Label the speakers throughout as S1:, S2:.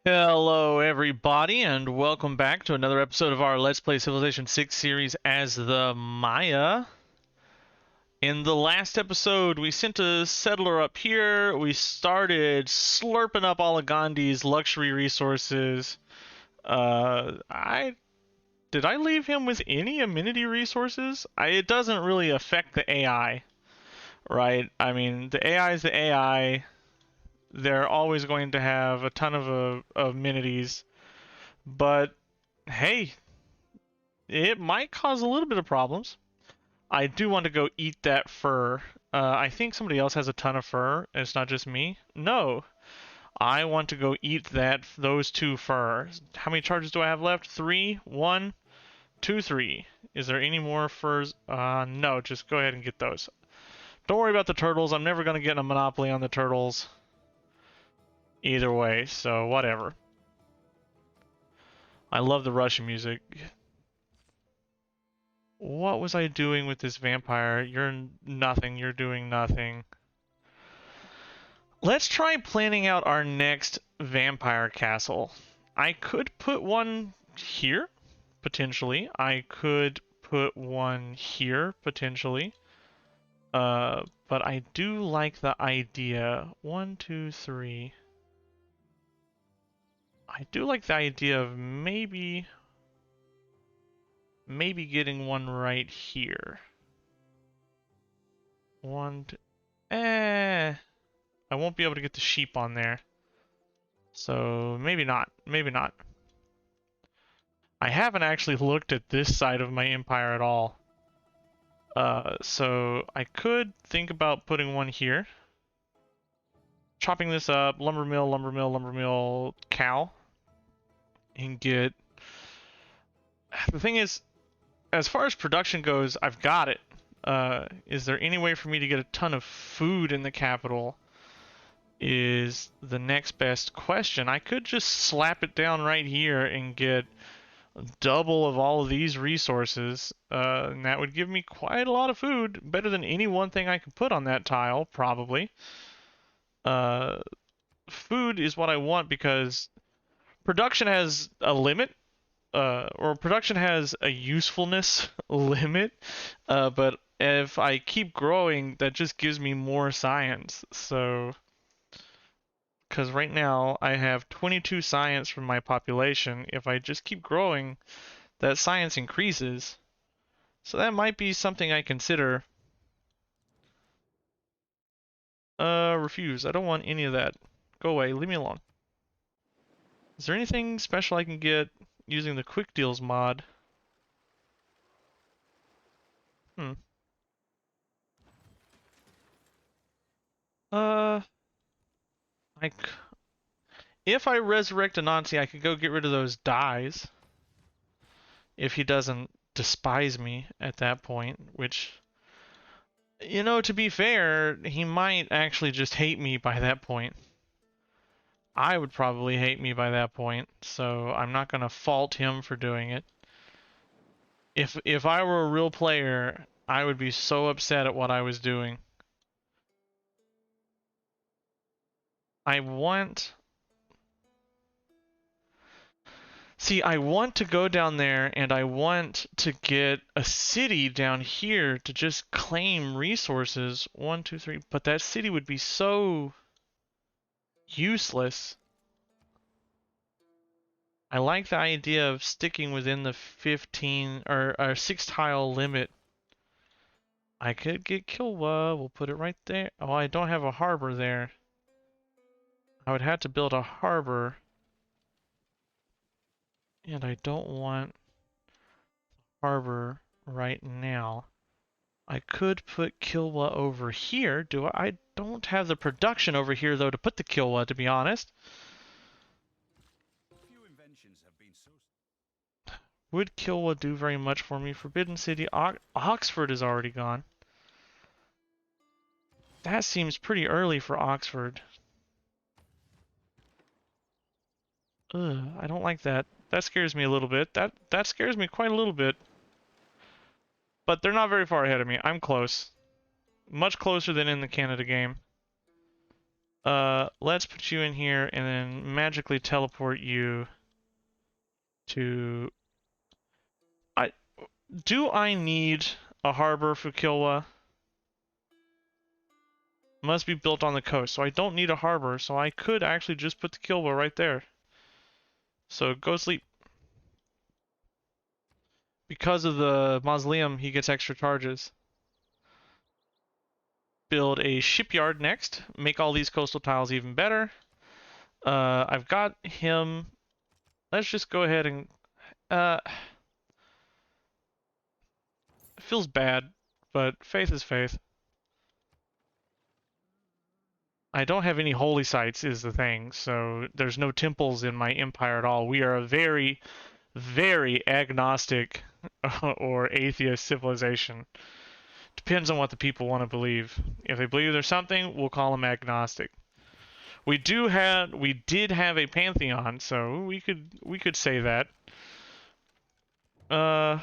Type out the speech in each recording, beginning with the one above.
S1: Hello, everybody, and welcome back to another episode of our Let's Play Civilization 6 series as the Maya. In the last episode, we sent a settler up here. We started slurping up all of Gandhi's luxury resources. I did I leave him with any amenity resources? It doesn't really affect the AI, right? I mean, the AI is the AI. They're always going to have a ton of amenities, but hey, it might cause a little bit of problems. I do want to go eat that fur. I think somebody else has a ton of fur. It's not just me. No, I want to go eat those two fur. How many charges do I have left? Three, one, two, three. Is there any more furs? No, just go ahead and get those. Don't worry about the turtles. I'm never going to get a monopoly on the turtles either way, so whatever. I love the Russian music. What was I doing with this vampire? You're nothing. You're doing nothing. Let's try planning out our next vampire castle. I could put one here, potentially. I could put one here, potentially. But I do like the idea. One, two, three. I do like the idea of maybe getting one right here. One, two, I won't be able to get the sheep on there. So maybe not. Maybe not. I haven't actually looked at this side of my empire at all. So I could think about putting one here. Chopping this up, lumber mill, lumber mill, lumber mill, cow. And get... The thing is, as far as production goes, I've got it. Is there any way for me to get a ton of food in the capital? Is the next best question. I could just slap it down right here and get double of all of these resources, and that would give me quite a lot of food, better than any one thing I could put on that tile, probably. Food is what I want because production has a limit, or production has a usefulness limit, but if I keep growing, that just gives me more science, so... Because right now I have 22 science from my population. If I just keep growing, that science increases. So that might be something I consider. Refuse. I don't want any of that. Go away. Leave me alone. Is there anything special I can get using the quick deals mod? Hmm. Uh, I if I resurrect Anansi, I could go get rid of those dyes. If he doesn't despise me at that point, which, you know, to be fair, he might actually just hate me by that point. I would probably hate me by that point, so I'm not gonna fault him for doing it. If I were a real player, I would be so upset at what I was doing. I want... See, I want to go down there and I want to get a city down here to just claim resources. One, two, three. But that city would be so useless. I like the idea of sticking within the 15 or 6 tile limit. I could get Kilwa. We'll put it right there. Oh, I don't have a harbor there. I would have to build a harbor. And I don't want harbor right now. I could put Kilwa over here. I don't have the production over here though to put the Kilwa, to be honest.
S2: Few inventions have been so...
S1: Would Kilwa do very much for me? Forbidden City, Oxford is already gone. That seems pretty early for Oxford. Ugh, I don't like that. That scares me a little bit. That scares me quite a little bit. But they're not very far ahead of me. I'm close. Much closer than in the Canada game. Let's put you in here and then magically teleport you to... Do I need a harbor for Kilwa? Must be built on the coast, so I don't need a harbor, so I could actually just put the Kilwa right there. So go sleep. Because of the mausoleum, he gets extra charges. Build a shipyard next. Make all these coastal tiles even better. I've got him. Let's just go ahead and... it feels bad, but faith is faith. I don't have any holy sites is the thing, so there's no temples in my empire at all. We are a very, very agnostic or atheist civilization. Depends on what the people want to believe. If they believe there's something, we'll call them agnostic. We did have a pantheon, so we could say that. Uh,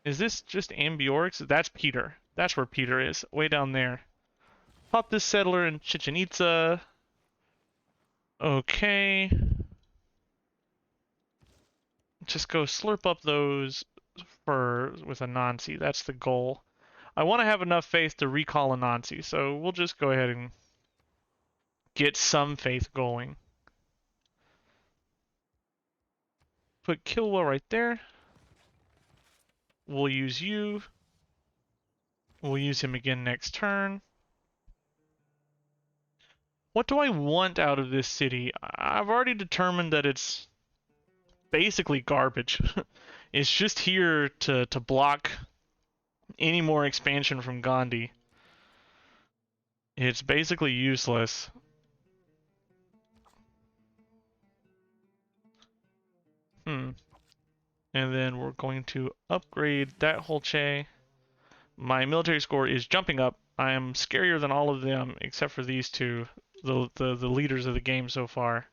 S1: is this just Ambiorix? That's Peter. That's where Peter is, way down there. Pop this settler in Chichen Itza. Okay. Just go slurp up those furs with a Nancy. That's the goal. I want to have enough faith to recall a Nancy, so we'll just go ahead and get some faith going. Put Kilwa right there. We'll use you. We'll use him again next turn. What do I want out of this city? I've already determined that it's basically garbage. It's just here to block any more expansion from Gandhi. It's basically useless. And then we're going to upgrade that whole Che. My military score is jumping up. I am scarier than all of them except for these two, the leaders of the game so far.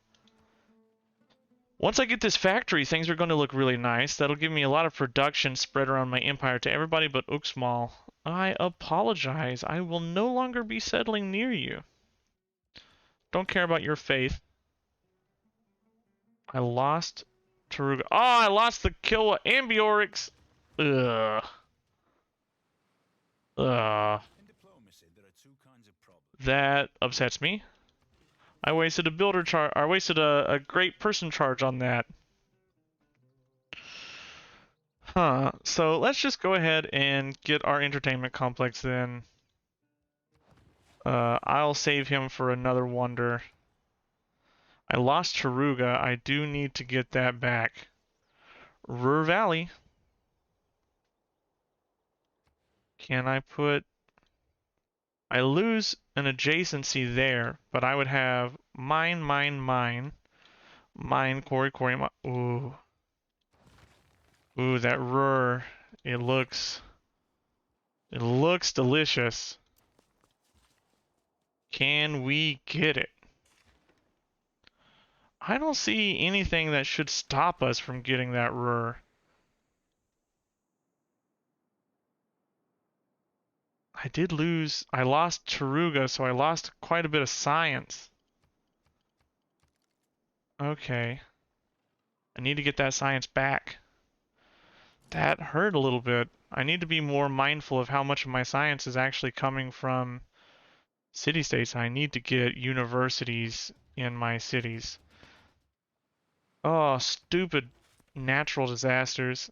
S1: Once I get this factory, things are going to look really nice. That'll give me a lot of production spread around my empire to everybody but Uxmal. I apologize. I will no longer be settling near you. Don't care about your faith. I lost Taruga. Oh, I lost the kill of Ambiorix. Ugh. Ugh.
S2: In diplomacy, there are two kinds of problems.
S1: That upsets me. I wasted a builder charge. I wasted a great person charge on that. Huh. So let's just go ahead and get our entertainment complex then. I'll save him for another wonder. I lost Taruga. I do need to get that back. Ruhr Valley. Can I put... I lose an adjacency there, but I would have mine, quarry, ooh. Ooh, that Ruhr. It looks delicious. Can we get it? I don't see anything that should stop us from getting that Ruhr. I lost Taruga, so I lost quite a bit of science. Okay. I need to get that science back. That hurt a little bit. I need to be more mindful of how much of my science is actually coming from city-states. I need to get universities in my cities. Oh, stupid natural disasters.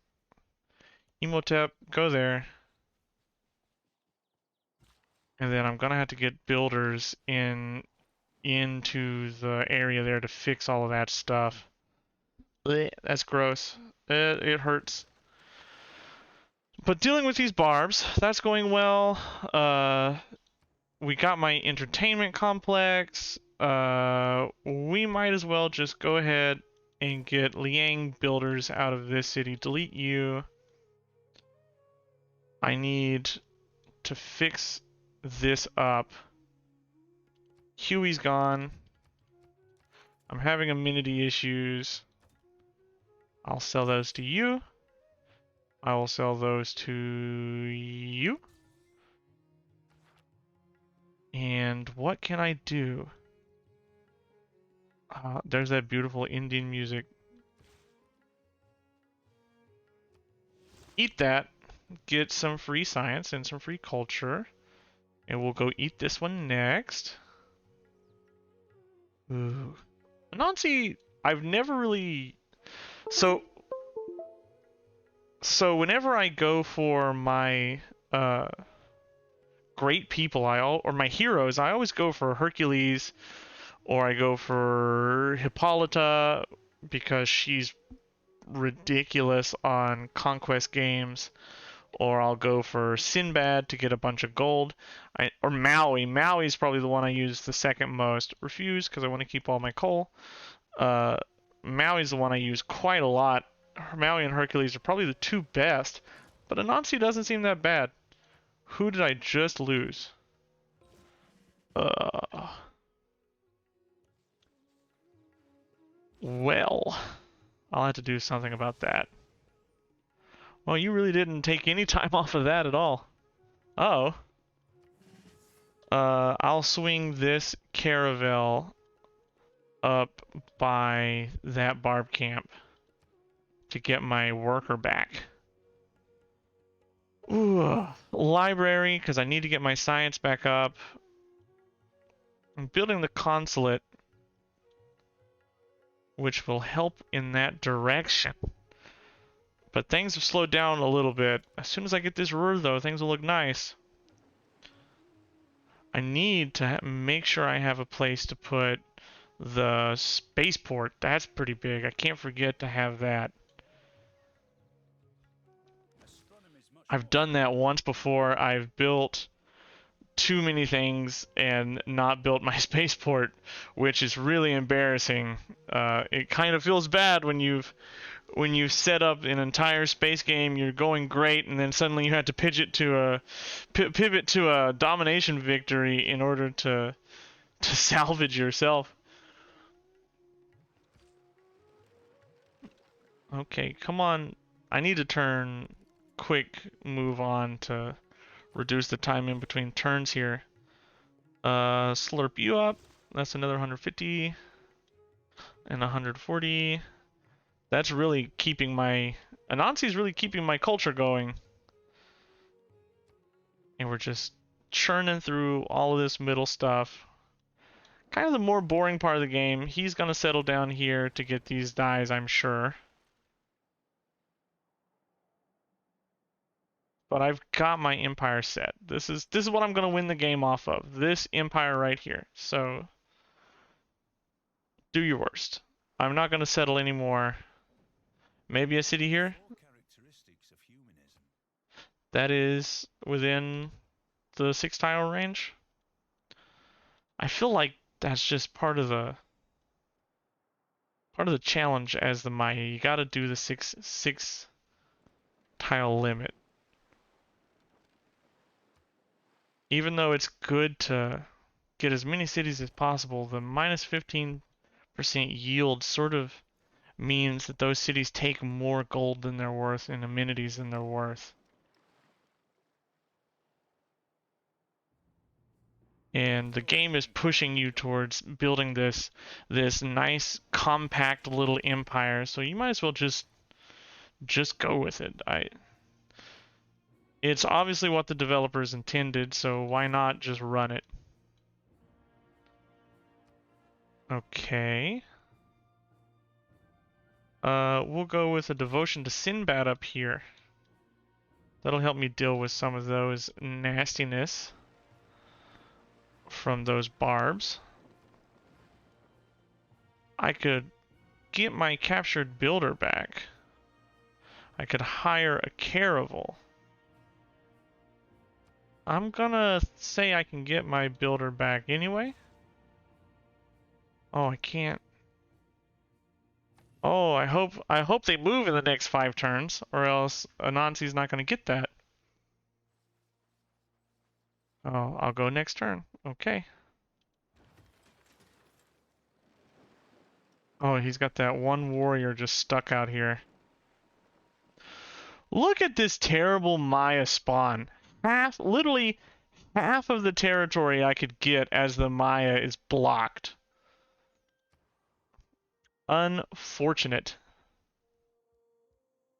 S1: Emotep, go there. And then I'm gonna have to get builders into the area there to fix all of that stuff. Blech, that's gross. It hurts. But dealing with these barbs, that's going well. We got my entertainment complex. We might as well just go ahead and get Liang builders out of this city. Delete you. I need to fix this up. Huey's gone. I'm having amenity issues. I'll sell those to you. I will sell those to you. And what can I do? There's that beautiful Indian music. Eat that. Get some free science and some free culture. And we'll go eat this one next. Ooh. Anansi, I've never really... So whenever I go for my great people, or my heroes, I always go for Hercules, or I go for Hippolyta because she's ridiculous on conquest games, or I'll go for Sinbad to get a bunch of gold, or Maui. Maui's probably the one I use the second most. Refuse because I want to keep all my coal. Uh, Maui's the one I use quite a lot. Maui and Hercules are probably the two best, but Anansi doesn't seem that bad. Who did I just lose? Well, I'll have to do something about that. Well, you really didn't take any time off of that at all. Oh. I'll swing this caravel up by that barb camp to get my worker back. Ooh, library, because I need to get my science back up. I'm building the consulate, which will help in that direction. But things have slowed down a little bit. As soon as I get this Ruhr, though, things will look nice. I need to make sure I have a place to put the spaceport. That's pretty big. I can't forget to have that. I've done that once before. I've built too many things and not built my spaceport, which is really embarrassing. It kind of feels bad when you've set up an entire space game, you're going great, and then suddenly you have to pivot to a domination victory in order to salvage yourself. Okay, come on. I need to turn quick move on to reduce the time in between turns here. Slurp you up. That's another 150 and 140. That's really keeping my... Anansi's really keeping my culture going. And we're just churning through all of this middle stuff. Kind of the more boring part of the game. He's gonna settle down here to get these dies, I'm sure. But I've got my empire set. This is what I'm gonna win the game off of. This empire right here. So do your worst. I'm not gonna settle anymore. Maybe a city here? That is within the 6 tile range. I feel like that's just part of the challenge as the Maya. You gotta do the six tile limit. Even though it's good to get as many cities as possible, the minus 15% yield sort of means that those cities take more gold than they're worth and amenities than they're worth. And the game is pushing you towards building this nice compact little empire, so you might as well just go with it. It's obviously what the developers intended, so why not just run it? Okay. We'll go with a devotion to Sinbad up here. That'll help me deal with some of those nastiness from those barbs. I could get my captured builder back. I could hire a caravel. I'm gonna say I can get my builder back anyway. Oh, I can't. Oh, I hope they move in the next 5 turns, or else Anansi's not gonna get that. Oh, I'll go next turn. Okay. Oh, he's got that one warrior just stuck out here. Look at this terrible Maya spawn. Literally half of the territory I could get as the Maya is blocked. Unfortunate.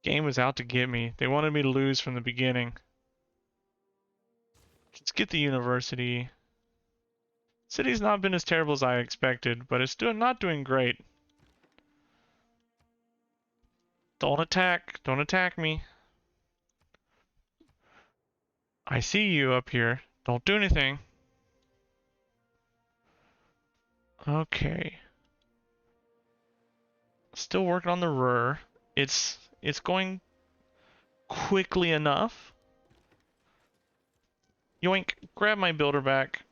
S1: Game was out to get me. They wanted me to lose from the beginning. Let's get the university. City's not been as terrible as I expected, but it's not doing great. Don't attack. Don't attack me. I see you up here. Don't do anything. Okay. Still working on the Ruhr. It's going quickly enough. Yoink, grab my builder back.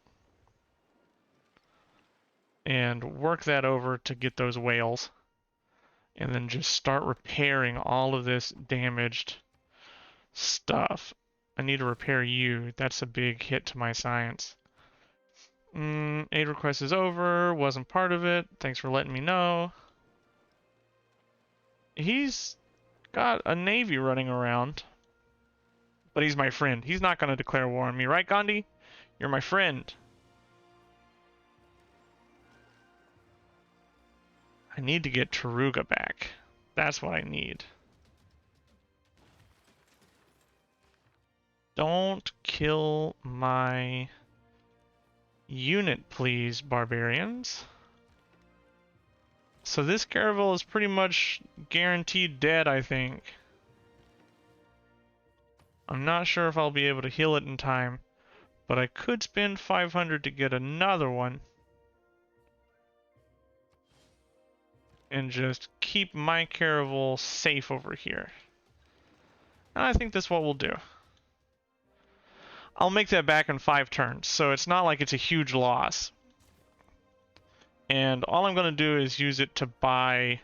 S1: And work that over to get those whales. And then just start repairing all of this damaged stuff. I need to repair you. That's a big hit to my science. Aid request is over. Wasn't part of it. Thanks for letting me know. He's got a navy running around. But he's my friend. He's not going to declare war on me, right, Gandhi? You're my friend. I need to get Taruga back. That's what I need. Don't kill my unit, please, barbarians. So this caravel is pretty much guaranteed dead, I think. I'm not sure if I'll be able to heal it in time, but I could spend 500 to get another one. And just keep my caravel safe over here. And I think that's what we'll do. I'll make that back in 5 turns, so it's not like it's a huge loss. And all I'm going to do is use it to buy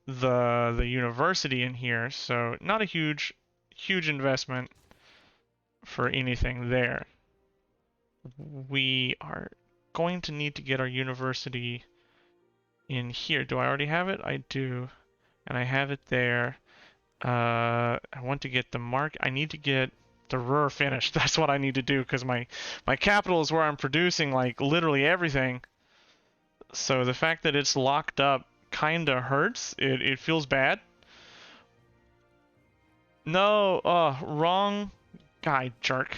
S1: the university in here, so not a huge investment for anything there. We are going to need to get our university in here. Do I already have it? I do. And I have it there. I want to get the mark. I need to get the Ruhr finished. That's what I need to do because my capital is where I'm producing like literally everything. So the fact that it's locked up kind of hurts. It feels bad. No, wrong guy, jerk.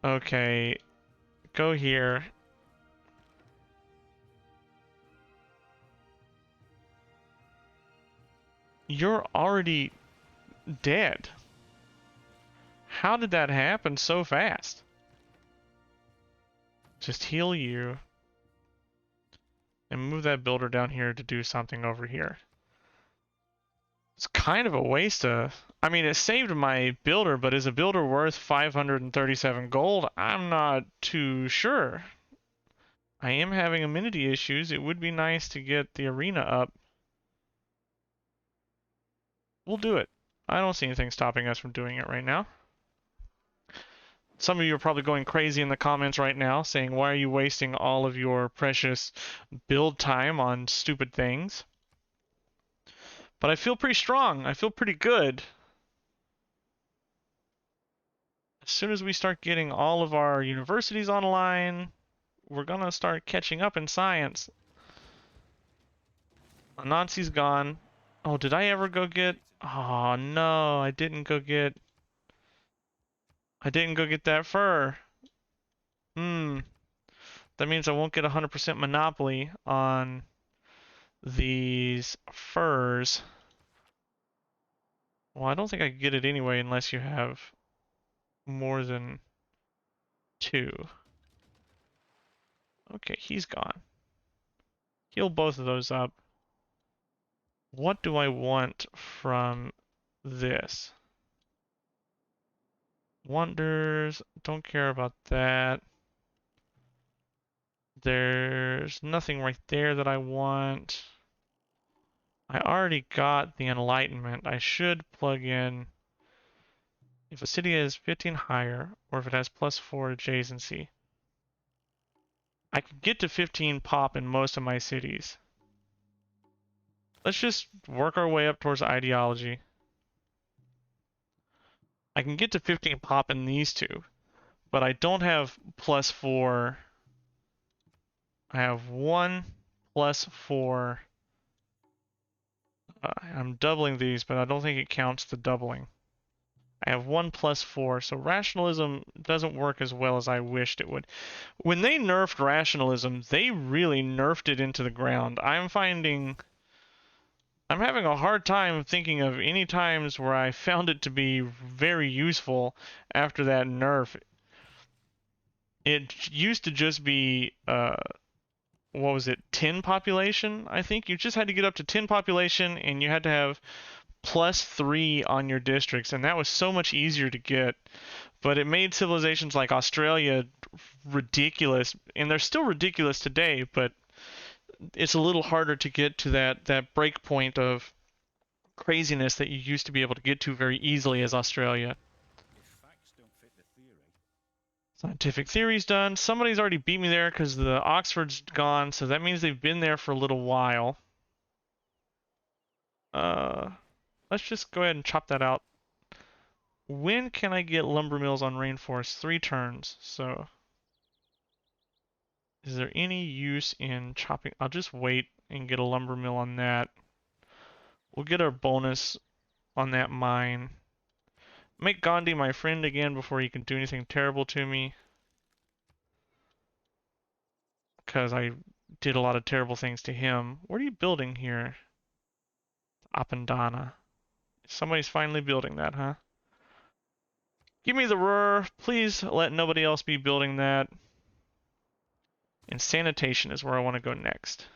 S1: Okay, go here. You're already dead. How did that happen so fast? Just heal you. And move that builder down here to do something over here. It's kind of a waste of... I mean, it saved my builder, but is a builder worth 537 gold? I'm not too sure. I am having amenity issues. It would be nice to get the arena up. We'll do it. I don't see anything stopping us from doing it right now. Some of you are probably going crazy in the comments right now, saying, why are you wasting all of your precious build time on stupid things? But I feel pretty strong. I feel pretty good. As soon as we start getting all of our universities online, we're gonna start catching up in science. Anansi's gone. Oh, did I ever go get... Oh, no, I didn't go get that fur. That means I won't get 100% monopoly on these furs. Well, I don't think I can get it anyway unless you have more than 2. Okay, he's gone. Heal both of those up. What do I want from this? Wonders, don't care about that. There's nothing right there that I want. I already got the Enlightenment. I should plug in if a city has 15 higher, or if it has +4 adjacency. I can get to 15 pop in most of my cities. Let's just work our way up towards ideology. I can get to 15 pop in these two, but I don't have +4. I have 1 +4. I'm doubling these, but I don't think it counts the doubling. I have 1 +4, so rationalism doesn't work as well as I wished it would. When they nerfed rationalism, they really nerfed it into the ground. I'm having a hard time thinking of any times where I found it to be very useful after that nerf. It used to just be, what was it, 10 population, I think? You just had to get up to 10 population and you had to have +3 on your districts, and that was so much easier to get. But it made civilizations like Australia ridiculous, and they're still ridiculous today, but it's a little harder to get to that break point of craziness that you used to be able to get to very easily as Australia.
S2: If facts don't fit the theory,
S1: Scientific theory's done. Somebody's already beat me there because the Oxford's gone, so that means they've been there for a little while. Let's just go ahead and chop that out. When can I get lumber mills on rainforest? 3 turns, so is there any use in chopping? I'll just wait and get a lumber mill on that. We'll get our bonus on that mine. Make Gandhi my friend again before he can do anything terrible to me. Because I did a lot of terrible things to him. What are you building here? Appendana. Somebody's finally building that, huh? Give me the Ruhr. Please let nobody else be building that. And sanitation is where I want to go next.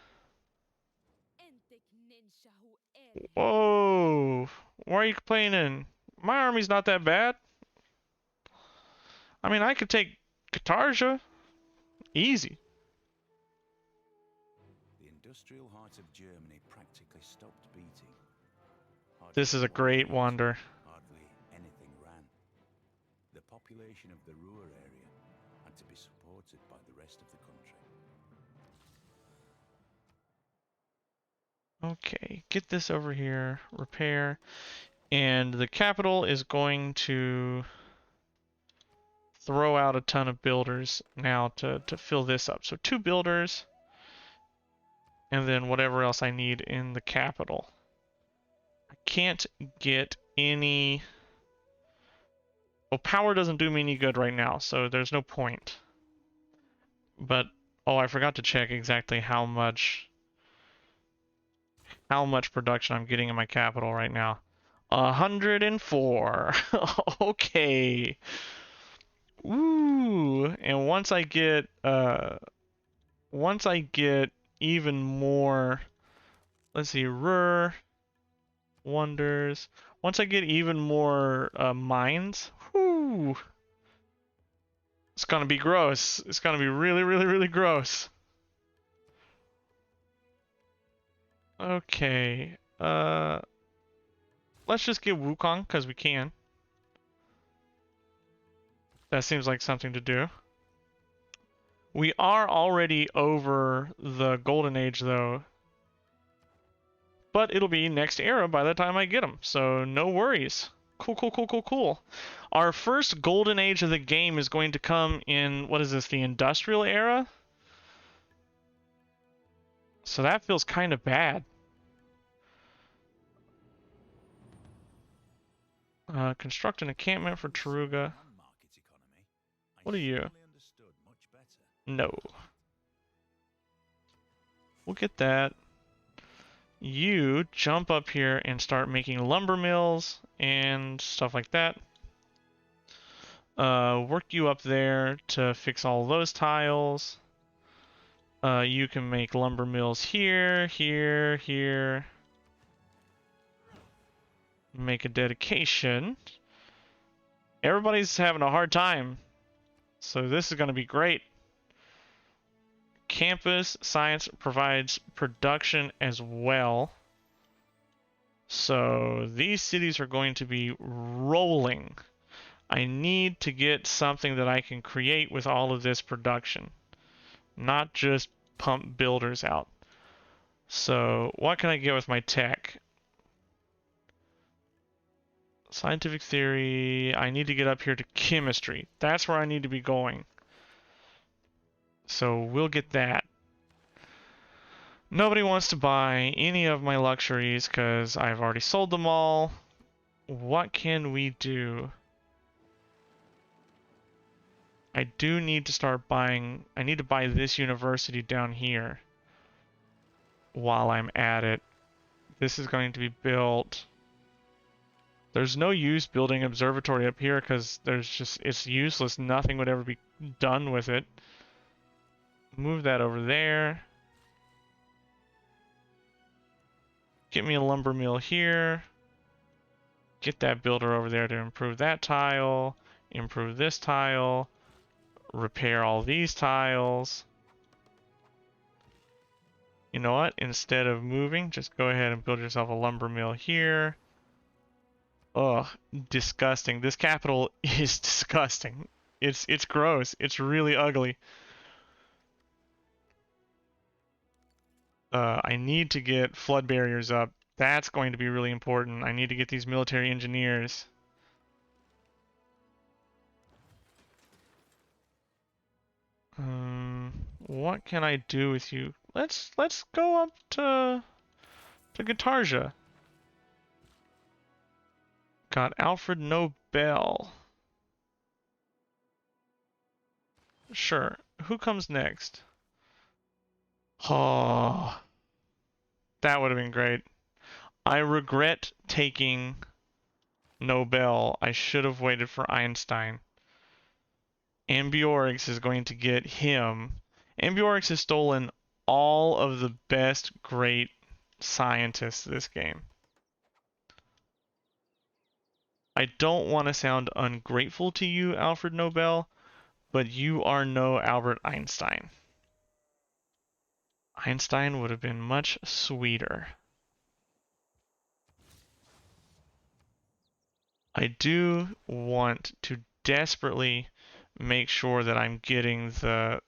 S1: Whoa! Why are you complaining? My army's not that bad. I mean, I could take Katarja. Easy.
S2: the industrial heart of Germany practically stopped beating.
S1: This is a great wonder.
S2: Hardly anything ran. The population of the Ruhr area had to be supported by the rest of the country.
S1: Okay, get this over here. Repair. And the capital is going to throw out a ton of builders now to fill this up. So 2 builders, and then whatever else I need in the capital. I can't get any... Well, power doesn't do me any good right now, so there's no point. But, oh, I forgot to check exactly how much production I'm getting in my capital right now. 104. Okay. Ooh, and once I get even more, let's see, Ruhr, wonders. Once I get even more mines, whoo, it's gonna be gross. It's gonna be really, really, really gross. Okay, let's just get Wukong because we can. That seems like something to do. We are already over the Golden Age, though. But it'll be next era by the time I get them, so no worries. Cool, cool, cool, cool, cool. Our first Golden Age of the game is going to come in, what is this, the Industrial Era? So that feels kind of bad. Construct an encampment for Taruga. What are you? No. We'll get that. You jump up here and start making lumber mills and stuff like that. Work you up there to fix all those tiles. You can make lumber mills here, here, here. Make a dedication. Everybody's having a hard time, so this is going to be great. Campus science provides production as well. So these cities are going to be rolling. I need to get something that I can create with all of this production, not just pump builders out. So what can I get with my tech? Scientific theory. I need to get up here to chemistry. That's where I need to be going. So we'll get that. Nobody wants to buy any of my luxuries because I've already sold them all. What can we do? I do need to start buying. I need to buy this university down here while I'm at it. This is going to be built. There's no use building observatory up here because it's useless. Nothing would ever be done with it. Move that over there. Get me a lumber mill here. Get that builder over there to improve that tile. Improve this tile. Repair all these tiles. You know what? Instead of moving, just go ahead and build yourself a lumber mill here. Ugh, disgusting. This capital is disgusting. It's gross. It's really ugly. I need to get flood barriers up. That's going to be really important. I need to get these military engineers. What can I do with you? Let's go up to Guitarja. Got Alfred Nobel. Sure. Who comes next? Oh, that would have been great. I regret taking Nobel. I should have waited for Einstein. Ambiorix is going to get him. Ambiorix has stolen all of the best great scientists this game. I don't want to sound ungrateful to you, Alfred Nobel, but you are no Albert Einstein. Einstein would have been much sweeter. I do want to desperately make sure that I'm getting the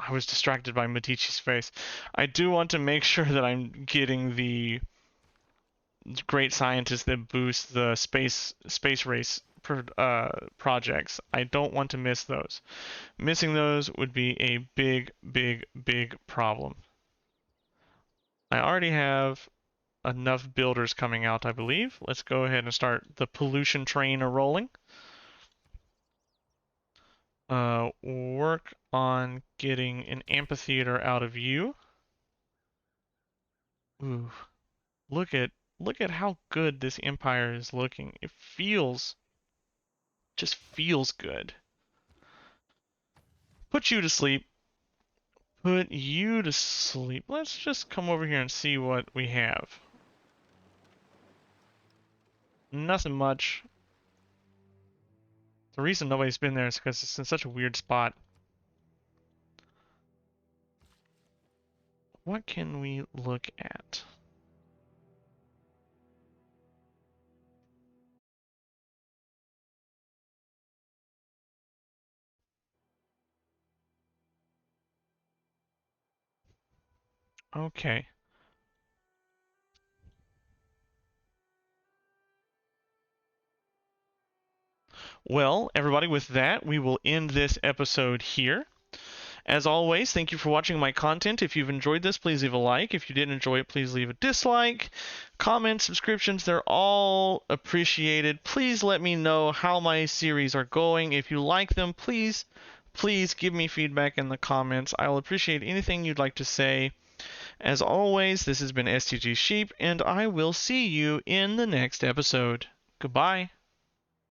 S1: I was distracted by Metici's face. I do want to make sure that I'm getting the great scientists that boost the space race projects. I don't want to miss those. Missing those would be a big, big, big problem. I already have enough builders coming out, I believe. Let's go ahead and start the pollution train rolling. Work on getting an amphitheater out of you. Ooh, look at how good this empire is looking. It just feels good. Put you to sleep. Put you to sleep. Let's just come over here and see what we have. Nothing much. The reason nobody's been there is because it's in such a weird spot. What can we look at? Okay. Well, everybody, with that, we will end this episode here. As always, thank you for watching my content. If you've enjoyed this, please leave a like. If you didn't enjoy it, please leave a dislike. Comments, subscriptions, they're all appreciated. Please let me know how my series are going. If you like them, please give me feedback in the comments. I'll appreciate anything you'd like to say. As always, this has been STG Sheep, and I will see you in the next episode. Goodbye.